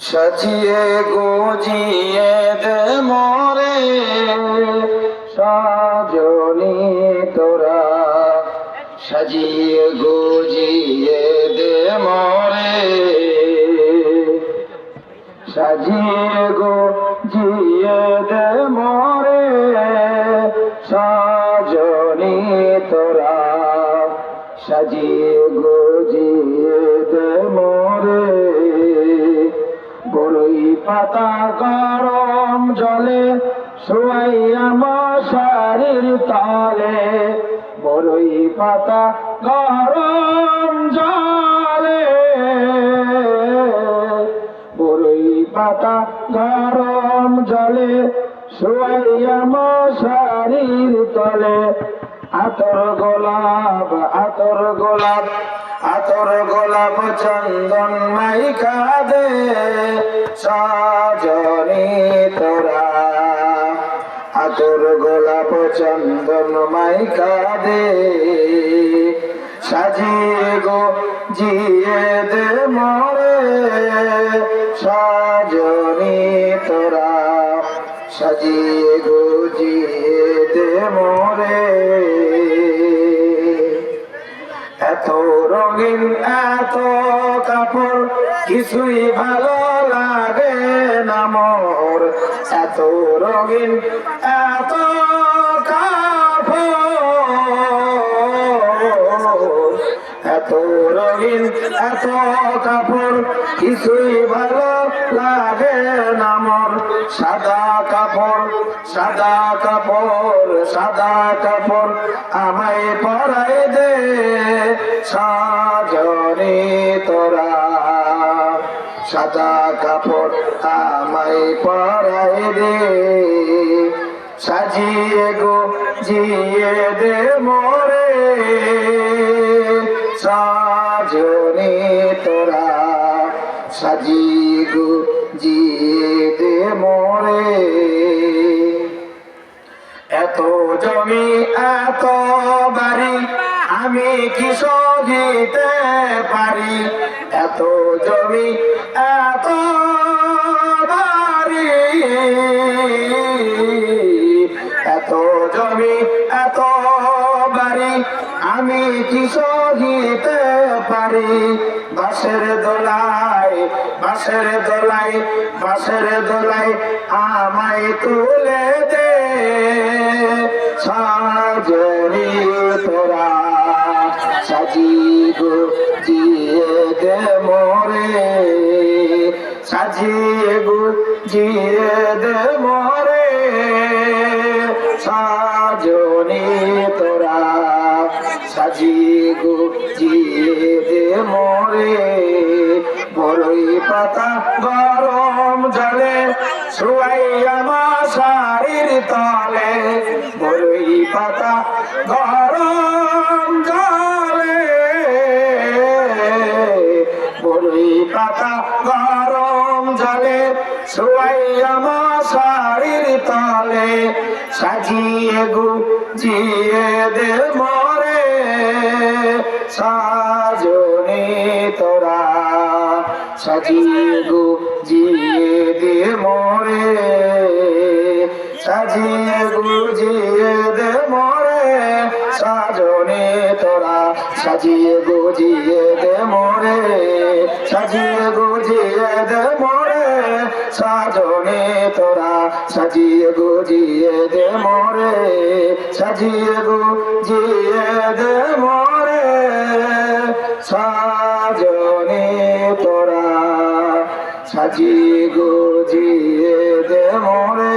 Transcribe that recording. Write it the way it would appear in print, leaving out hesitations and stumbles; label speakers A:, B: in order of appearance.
A: সাজিয়ে গুজিয়ে দে মোরে সজনী তোরা, সাজিয়ে গুজিয়ে দে মোরে, সাজিয়ে গুজিয়ে দে মোরে সজনী তোরা, সাজিয়ে গুজিয়ে দে মোরে। বড়ই পাতা গরম জলে শুয়াইয়া মশারির তলে, বড়ই পাতা গরম জলে, বড়ই পাতা গরম জলে শুয়াইয়া মশারির তলে। আতর গোলাপ আতর গোলাপ আতর গোলাপ চন্দন মাইখা দে সজনী তোরা, আতর গোলাপ চন্দন মাইখা দে, সাজিয়ে গুজিয়ে দে মোরে সজনী তোরা, সাজিয়ে গুজিয়ে দে মোরে। এত রঙিন এত কাপড় কিছুই ভালো লাগে না মোর, এত রঙিন এত কাপড়, এত রঙিন এত কাপড় কিছুই ভালো লাগে না মোর। সাদা কাপড় সাদা কাপড় সাদা কাপড় আমায় পরাই দে সজনী তোরা, সাদা কাপড় আমায় পরাই দে, সাজিয়ে গুজিয়ে দে মোরে সজনী তোরা, সাজিয়ে গুজিয়ে দে মোরে। এত জমি এত বাড়ি আমি কি সহিতে পারি, এত জমি এত বাড়ি, এত জমি এত বাড়ি আমি কি সহিতে পারি। বাঁশের দোলায় বাঁশের দোলায় বাঁশের দোলায় আমায় তুলে দে সজনী তোরা, সাজিয়ে গুজিয়ে দে মোরে, সাজিয়ে গুজিয়ে দে মোরে সজনী তোরা, সাজিয়ে গুজিয়ে দে মোরে। বড়ই পাতা গরম জলে শুয়াইয়া মশারির তলে, বড়ই পাতা গরম জলে, বড়ই পাতা গরম জলে শুয়াইয়া মশারির তলে, সাজিয়ে গুজিয়ে দে মোরে সজনী তোরা, সাজিয়ে গুজিয়ে দে মোরে, সাজিয়ে গুজিয়ে দে মোরে সজনী তোরা, সাজিয়ে গুজিয়ে দে মোরে, সাজিয়ে গুজিয়ে দে মোরে সজনী তোরা, সাজিয়ে গুজিয়ে দে মোরে, সাজিয়ে গুজিয়ে দে মোরে সজনী তোরা, সাজিয়ে গুজিয়ে দে মোরে।